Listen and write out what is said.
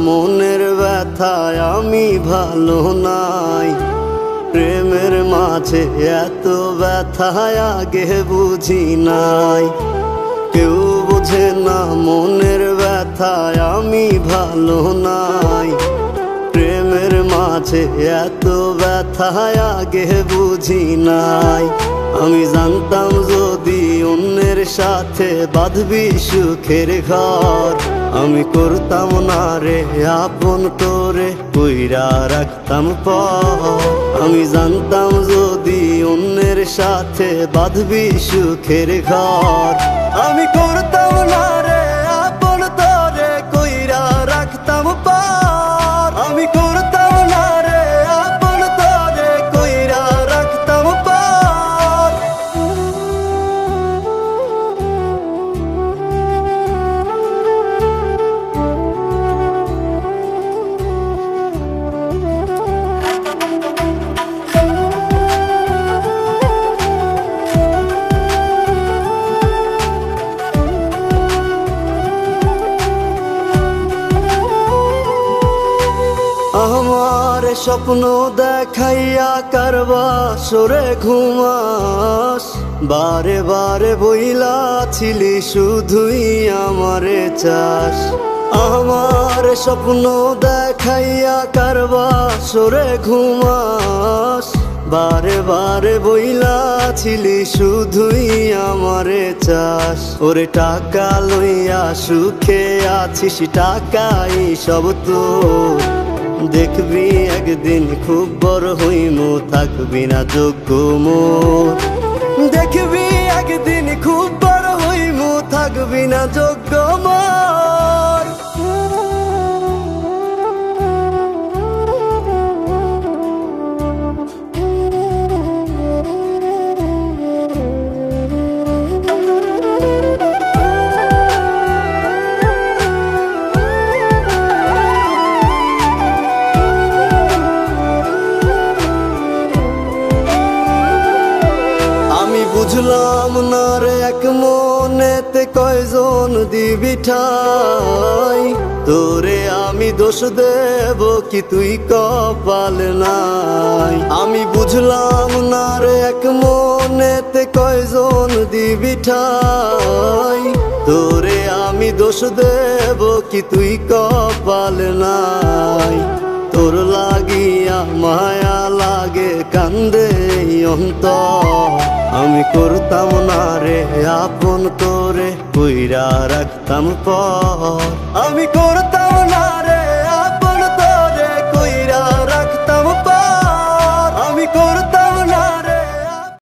মনের ব্যথায় আমি ভালো নাই। প্রেমের মাঝে এত ব্যথায় আগে বুঝি নাই। কেউ বোঝে না মনের ব্যথায় আমি ভালো নাই। প্রেমের মাঝে এত ব্যথায় আগে বুঝি নাই। আমি জানতাম যদি অন্যের সাথে বাঁধবি সুখের ঘর, আমি করতাম না রে আপন তোরে কইরা রাখতাম পর। আমি জানতাম যদি অন্যের সাথে বাঁধবি সুখের ঘর, আমি করতাম না রে আপন তোরে কইরা রাখতাম পর। আমি করতাম না রে আপন তোরে কইরা রাখতাম পর। আমার স্বপ্ন দেখাইয়া কারবা সরে ঘুমাস, বারে বারে বইলা ছিলি শুধুই আমারে চাস। আমার স্বপ্ন দেখাইয়া কারবা সরে ঘুমাস, বারে বারে বইলা ছিলি শুধুই আমারে চাস। ওরে টাকা লইয়া সুখে আছিস, টাকাই সব তো দেখবি একদিন খুব বড় হইমু, থাকবি না যোগ্য মোর। দেখবি একদিন খুব বড় হইমু, থাকবি না যোগ্য মোর। বুঝলাম না রে এক মনেতে কয়জন দিবি ঠাই, তোরে আমি দোষ দেব কি তুই কপাল নাই। আমি বুঝলাম না রে এক মনেতে কয়জন দিবি ঠাই, তোরে আমি দোষ দেব কি তুই কপাল নাই। তোর লাগিয়া মায়া লাগে কান্দে অন্তর, আমি করতাম না রে আপন তোরে কইরা রাখতাম পর। আমি করতাম